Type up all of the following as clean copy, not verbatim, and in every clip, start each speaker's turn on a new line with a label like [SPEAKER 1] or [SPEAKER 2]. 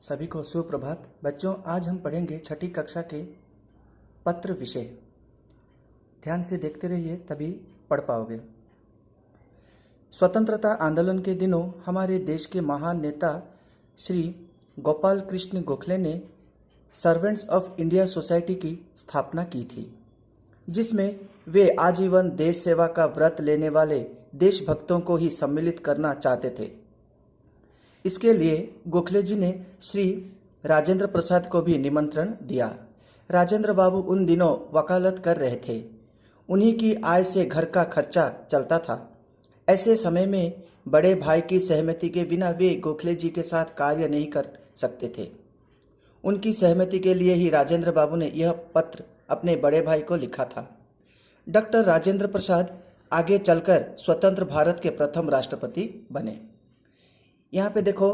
[SPEAKER 1] सभी को सुप्रभात। बच्चों, आज हम पढ़ेंगे छठी कक्षा के पत्र विषय। ध्यान से देखते रहिए, तभी पढ़ पाओगे। स्वतंत्रता आंदोलन के दिनों हमारे देश के महान नेता श्री गोपाल कृष्ण गोखले ने सर्वेंट्स ऑफ इंडिया सोसाइटी की स्थापना की थी, जिसमें वे आजीवन देश सेवा का व्रत लेने वाले देशभक्तों को ही सम्मिलित करना चाहते थे। इसके लिए गोखले जी ने श्री राजेंद्र प्रसाद को भी निमंत्रण दिया। राजेंद्र बाबू उन दिनों वकालत कर रहे थे। उन्हीं की आय से घर का खर्चा चलता था। ऐसे समय में बड़े भाई की सहमति के बिना वे गोखले जी के साथ कार्य नहीं कर सकते थे। उनकी सहमति के लिए ही राजेंद्र बाबू ने यह पत्र अपने बड़े भाई को लिखा था। डॉक्टर राजेंद्र प्रसाद आगे चलकर स्वतंत्र भारत के प्रथम राष्ट्रपति बने। यहाँ पे देखो,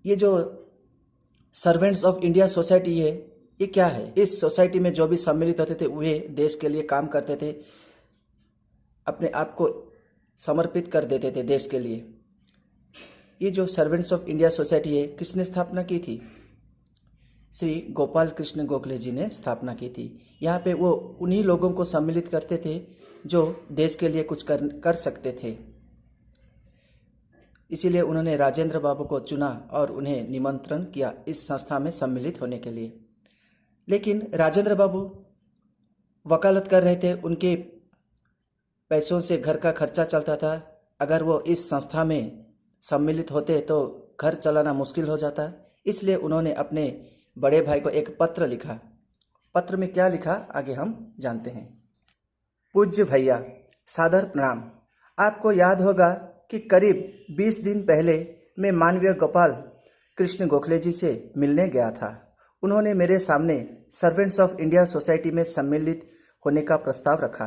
[SPEAKER 1] ये जो सर्वेंट्स ऑफ इंडिया सोसाइटी है, ये क्या है? इस सोसाइटी में जो भी सम्मिलित होते थे वे देश के लिए काम करते थे, अपने आप को समर्पित कर देते थे देश के लिए। ये जो सर्वेंट्स ऑफ इंडिया सोसाइटी है, किसने स्थापना की थी? श्री गोपाल कृष्ण गोखले जी ने स्थापना की थी। यहाँ पे वो उन्हीं लोगों को सम्मिलित करते थे जो देश के लिए कुछ कर सकते थे। इसीलिए उन्होंने राजेंद्र बाबू को चुना और उन्हें निमंत्रण किया इस संस्था में सम्मिलित होने के लिए। लेकिन राजेंद्र बाबू वकालत कर रहे थे, उनके पैसों से घर का खर्चा चलता था। अगर वो इस संस्था में सम्मिलित होते तो घर चलाना मुश्किल हो जाता। इसलिए उन्होंने अपने बड़े भाई को एक पत्र लिखा। पत्र में क्या लिखा, आगे हम जानते हैं। पूज्य भैया, सादर प्रणाम। आपको याद होगा कि करीब 20 दिन पहले मैं माननीय गोपाल कृष्ण गोखले जी से मिलने गया था। उन्होंने मेरे सामने सर्वेंट्स ऑफ इंडिया सोसाइटी में सम्मिलित होने का प्रस्ताव रखा।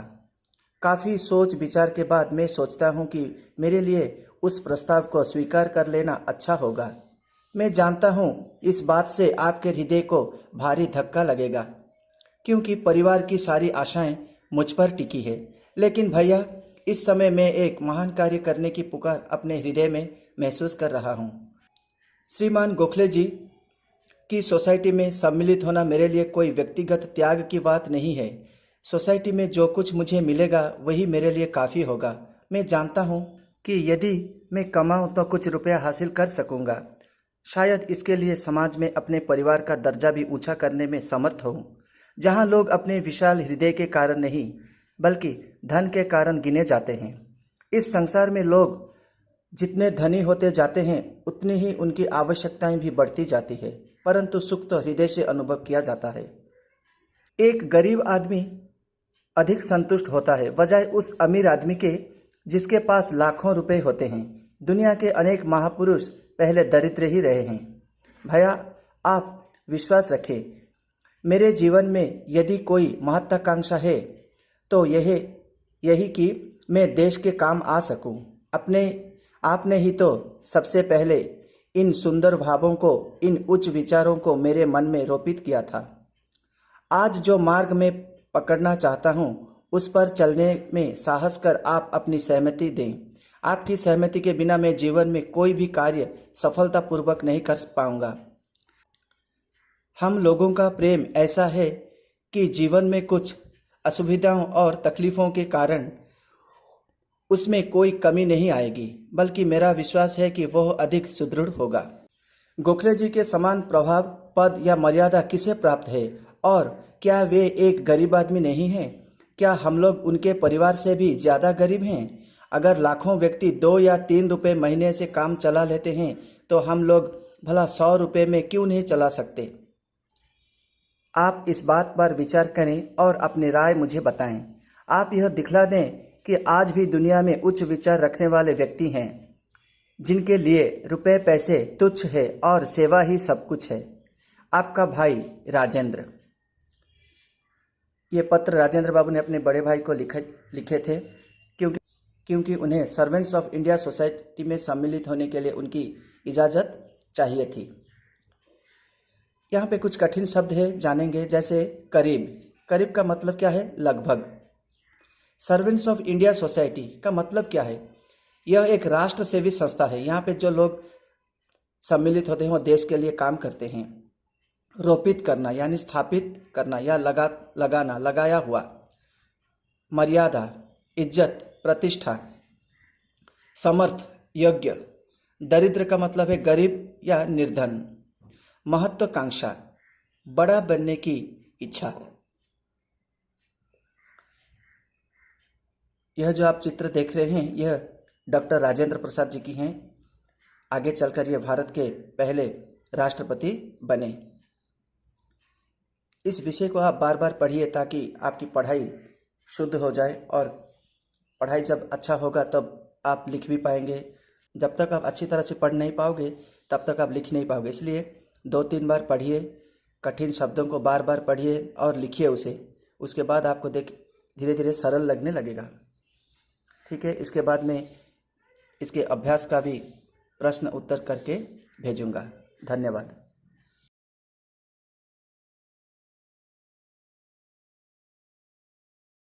[SPEAKER 1] काफ़ी सोच विचार के बाद मैं सोचता हूँ कि मेरे लिए उस प्रस्ताव को स्वीकार कर लेना अच्छा होगा। मैं जानता हूँ इस बात से आपके हृदय को भारी धक्का लगेगा, क्योंकि परिवार की सारी आशाएं मुझ पर टिकी है। लेकिन भैया, इस समय मैं एक महान कार्य करने की पुकार अपने हृदय में महसूस कर रहा हूँ। श्रीमान गोखले जी की सोसाइटी में सम्मिलित होना मेरे लिए कोई व्यक्तिगत त्याग की बात नहीं है। सोसाइटी में जो कुछ मुझे मिलेगा वही मेरे लिए काफ़ी होगा। मैं जानता हूँ कि यदि मैं कमाऊँ तो कुछ रुपया हासिल कर सकूँगा। शायद इसके लिए समाज में अपने परिवार का दर्जा भी ऊंचा करने में समर्थ हूँ, जहाँ लोग अपने विशाल हृदय के कारण नहीं बल्कि धन के कारण गिने जाते हैं। इस संसार में लोग जितने धनी होते जाते हैं उतनी ही उनकी आवश्यकताएं भी बढ़ती जाती है, परंतु सुख तो हृदय से अनुभव किया जाता है। एक गरीब आदमी अधिक संतुष्ट होता है बजाय उस अमीर आदमी के जिसके पास लाखों रुपए होते हैं। दुनिया के अनेक महापुरुष पहले दरिद्र ही रहे हैं। भैया, आप विश्वास रखें, मेरे जीवन में यदि कोई महत्वाकांक्षा है तो यही कि मैं देश के काम आ सकूं। आपने ही तो सबसे पहले इन सुंदर भावों को, इन उच्च विचारों को मेरे मन में रोपित किया था। आज जो मार्ग मैं पकड़ना चाहता हूं, उस पर चलने में साहस कर आप अपनी सहमति दें। आपकी सहमति के बिना मैं जीवन में कोई भी कार्य सफलतापूर्वक नहीं कर पाऊंगा। हम लोगों का प्रेम ऐसा है कि जीवन में कुछ असुविधाओं और तकलीफ़ों के कारण उसमें कोई कमी नहीं आएगी, बल्कि मेरा विश्वास है कि वह अधिक सुदृढ़ होगा। गोखले जी के समान प्रभाव, पद या मर्यादा किसे प्राप्त है? और क्या वे एक गरीब आदमी नहीं हैं? क्या हम लोग उनके परिवार से भी ज़्यादा गरीब हैं? अगर लाखों व्यक्ति 2 या 3 रुपये महीने से काम चला लेते हैं तो हम लोग भला 100 रुपये में क्यों नहीं चला सकते? आप इस बात पर विचार करें और अपनी राय मुझे बताएं। आप यह दिखला दें कि आज भी दुनिया में उच्च विचार रखने वाले व्यक्ति हैं, जिनके लिए रुपए पैसे तुच्छ है और सेवा ही सब कुछ है। आपका भाई राजेंद्र। ये पत्र राजेंद्र बाबू ने अपने बड़े भाई को लिखे थे, क्योंकि उन्हें सर्वेंट्स ऑफ इंडिया सोसाइटी में सम्मिलित होने के लिए उनकी इजाज़त चाहिए थी। यहाँ पे कुछ कठिन शब्द है, जानेंगे। जैसे करीब। करीब का मतलब क्या है? लगभग। सर्वेंट्स ऑफ इंडिया सोसाइटी का मतलब क्या है? यह एक राष्ट्र सेवी संस्था है। यहाँ पे जो लोग सम्मिलित होते हैं वो देश के लिए काम करते हैं। रोपित करना यानी स्थापित करना या लगाना, लगाया हुआ। मर्यादा, इज्जत, प्रतिष्ठा। समर्थ, योग्य। दरिद्र का मतलब है गरीब या निर्धन। महत्वाकांक्षा, बड़ा बनने की इच्छा। यह जो आप चित्र देख रहे हैं यह डॉक्टर राजेंद्र प्रसाद जी की हैं। आगे चलकर ये भारत के पहले राष्ट्रपति बने। इस विषय को आप बार बार पढ़िए ताकि आपकी पढ़ाई शुद्ध हो जाए, और पढ़ाई जब अच्छा होगा तब आप लिख भी पाएंगे। जब तक आप अच्छी तरह से पढ़ नहीं पाओगे तब तक आप लिख नहीं पाओगे। इसलिए 2-3 बार पढ़िए, कठिन शब्दों को बार बार पढ़िए और लिखिए उसे। उसके बाद आपको धीरे धीरे सरल लगने लगेगा। ठीक है, इसके बाद में इसके अभ्यास का भी प्रश्न उत्तर करके भेजूंगा। धन्यवाद।